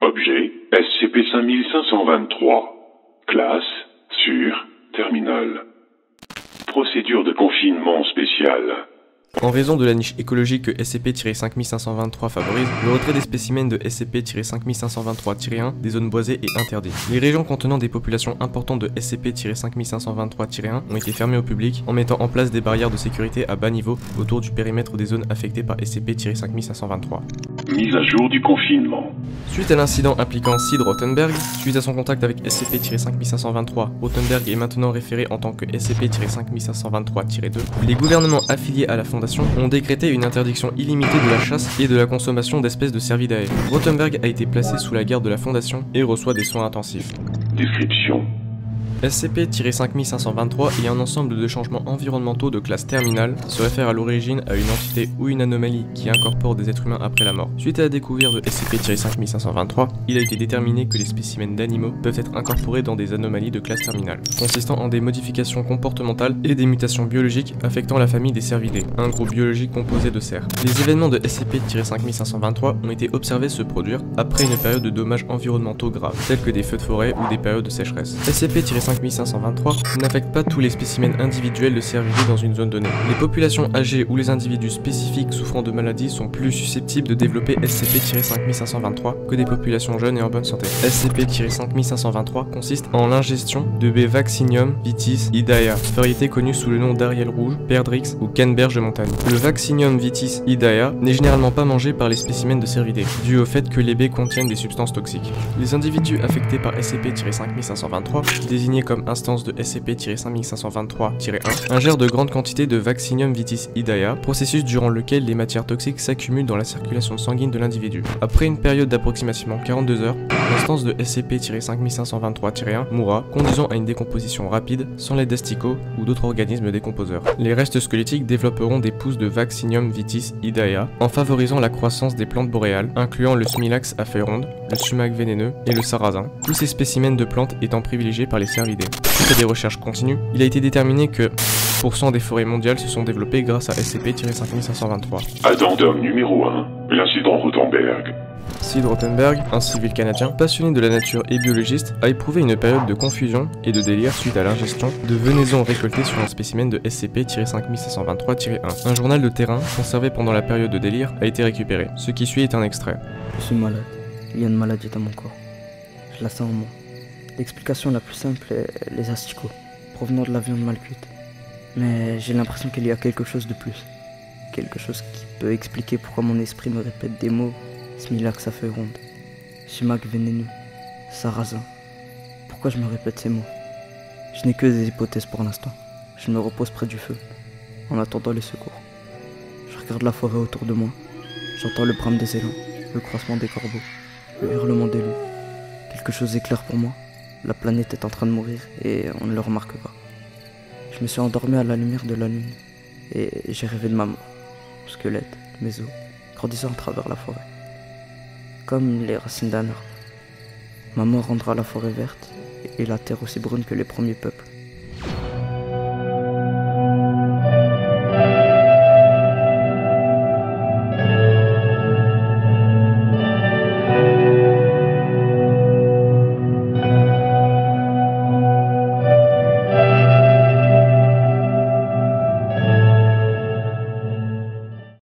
Objet SCP-5523. Classe Sûre Terminal. Procédure de confinement spéciale. En raison de la niche écologique que SCP-5523 favorise, le retrait des spécimens de SCP-5523-1 des zones boisées est interdit. Les régions contenant des populations importantes de SCP-5523-1 ont été fermées au public en mettant en place des barrières de sécurité à bas niveau autour du périmètre des zones affectées par SCP-5523. Mise à jour du confinement. Suite à l'incident impliquant Sid Rothenberg, suite à son contact avec SCP-5523, Rothenberg est maintenant référé en tant que SCP-5523-2, les gouvernements affiliés à la Fondation ont décrété une interdiction illimitée de la chasse et de la consommation d'espèces de cervidae. Rothenberg a été placé sous la garde de la Fondation et reçoit des soins intensifs. Description. SCP-5523 est un ensemble de changements environnementaux de classe terminale, se réfère à l'origine à une entité ou une anomalie qui incorpore des êtres humains après la mort. Suite à la découverte de SCP-5523, il a été déterminé que les spécimens d'animaux peuvent être incorporés dans des anomalies de classe terminale, consistant en des modifications comportementales et des mutations biologiques affectant la famille des cervidés, un groupe biologique composé de cerfs. Les événements de SCP-5523 ont été observés se produire après une période de dommages environnementaux graves, tels que des feux de forêt ou des périodes de sécheresse. SCP-5523 n'affecte pas tous les spécimens individuels de cervidés dans une zone donnée. Les populations âgées ou les individus spécifiques souffrant de maladies sont plus susceptibles de développer SCP-5523 que des populations jeunes et en bonne santé. SCP-5523 consiste en l'ingestion de B. Vaccinium vitis idaea, variété connue sous le nom d'Ariel rouge, perdrix ou canneberge de montagne. Le Vaccinium vitis idaea n'est généralement pas mangé par les spécimens de cervidés, dû au fait que les baies contiennent des substances toxiques. Les individus affectés par SCP-5523, désignés comme instance de SCP-5523-1, ingèrent de grandes quantités de Vaccinium vitis idaea, processus durant lequel les matières toxiques s'accumulent dans la circulation sanguine de l'individu. Après une période d'approximativement 42 heures, l'instance de SCP-5523-1 mourra, conduisant à une décomposition rapide, sans l'aide d'asticots ou d'autres organismes décomposeurs. Les restes squelettiques développeront des pousses de Vaccinium vitis idaea, en favorisant la croissance des plantes boréales, incluant le Smilax à feuilles rondes, le sumac vénéneux et le sarrasin, tous ces spécimens de plantes étant privilégiés par les cervidés. Suite à des recherches continues, il a été déterminé que 1% des forêts mondiales se sont développées grâce à SCP-5523. Addendum numéro 1. L'incident Rothenberg. Sid Rothenberg, un civil canadien, passionné de la nature et biologiste, a éprouvé une période de confusion et de délire suite à l'ingestion de venaison récoltée sur un spécimen de SCP-5523-1. Un journal de terrain, conservé pendant la période de délire, a été récupéré. Ce qui suit est un extrait. Je suis malade. Il y a une maladie dans mon corps. Je la sens en moi. L'explication la plus simple est les asticots, provenant de la viande mal cuite. Mais j'ai l'impression qu'il y a quelque chose de plus. Quelque chose qui peut expliquer pourquoi mon esprit me répète des mots. Smilax à feuilles rondes, sumac vénéneux, sarrasin. Pourquoi je me répète ces mots? Je n'ai que des hypothèses pour l'instant. Je me repose près du feu, en attendant les secours. Je regarde la forêt autour de moi. J'entends le brame des élans, le croissement des corbeaux, le hurlement des loups. Quelque chose est clair pour moi. La planète est en train de mourir et on ne le remarque pas. Je me suis endormi à la lumière de la lune et j'ai rêvé de ma mort, squelette, mes os, grandissant à travers la forêt. Comme les racines d'un arbre. Ma mort rendra la forêt verte et la terre aussi brune que les premiers peuples.